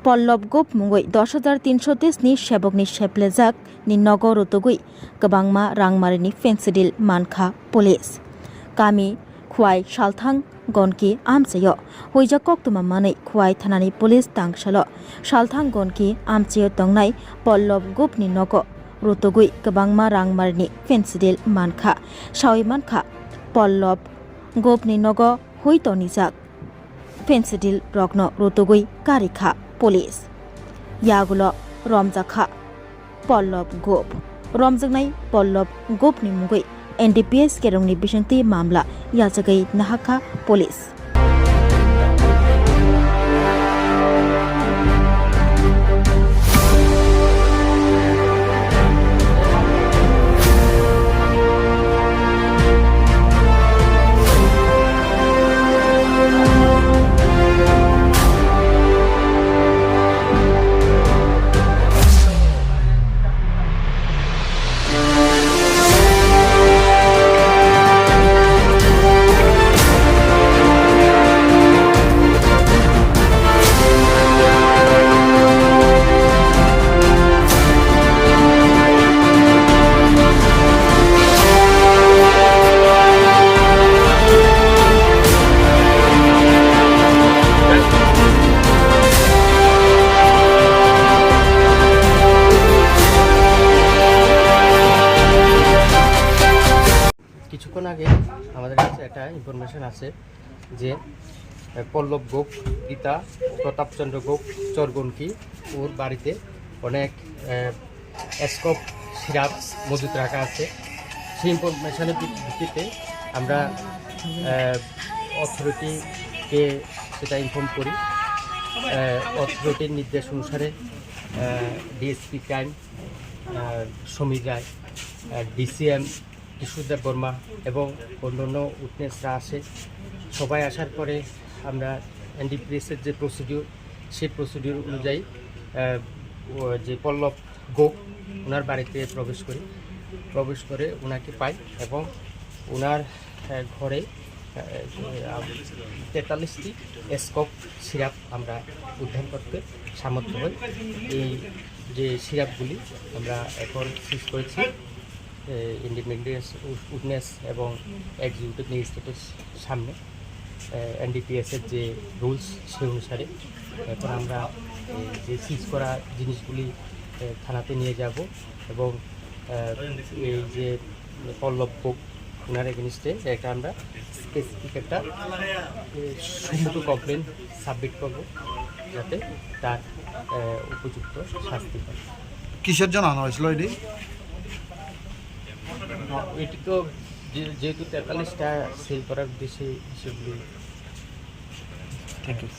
पल्लव गोप मुंगै 10,330 ni sebok ni seplejak ni nogor utugui kwbangma rangmarini fensidil manka police kami khwai salthang gonki amchayo hoijak koktuma manei khwai thanani police tangsalo salthang gonki amchayo tongnai Pallav गोप ni nogo rutugui kwbangma rangmarini fensidil manka sawi manka Pallav गोप ni nogo hoitonijak fensidil rokno rutugui karikha police yagulo romjakha Pallav गोप romjaknai Pallav गोप ni mungui NDPS kerongni bisangti mamla yajagai nahakha police কিছুক্ষণ আগে আমাদের কাছে একটা information আছে যে পল্লব গোপ পিতা প্রতাপচন্দ্র গোপ চরগনকি ওর বাড়িতে অনেক স্কোপ সিরাপ মজুত রাখা আছে। সেই ইনফরমেশনের ভিত্তিতে আমরা অথরিটিকে সেটা ইনফর্ম করি। অথরিটির নির্দেশ অনুসারে ডিএসপি ক্রাইম সমীর রায়, ডিসিএম কিশোরদেব বর্মা এবং অন্যান্য উইটনেসরা আসে। সবাই আসার পরে আমরা এনডিপিএসের যে প্রসিডিউর সেই প্রসিডিউর অনুযায়ী যে পল্লব গোপ ওনার বাড়িতে প্রবেশ করে ওনাকে পাই এবং ওনার ঘরে 43টি স্কোপ সিরাপ আমরা উদ্ধার করতে সামর্থ্য হই। এই যে সিরাপগুলি আমরা এখন সিজ করেছি ইন্ডিপেন্ডেন্স উইটনেস এবং এক্সিকিউটিভ ম্যাজিস্ট্রেটের সামনে। এনডিপিএসের যে রুলস সেই অনুসারে এখন আমরা যে সিজ করা জিনিসগুলি থানাতে নিয়ে যাব এবং এই যে পল্লব গোপ ওনার এগেনস্টে একটা আমরা স্পেসিফিক একটা সুমুখ কমপ্লেন সাবমিট করব যাতে তার উপযুক্ত শাস্তি হয়। কিসের জন্য আনা হয়েছিল এটি তো যেহেতু 43টা সেল করার উদ্দেশ্যে সেগুলি। Thank you.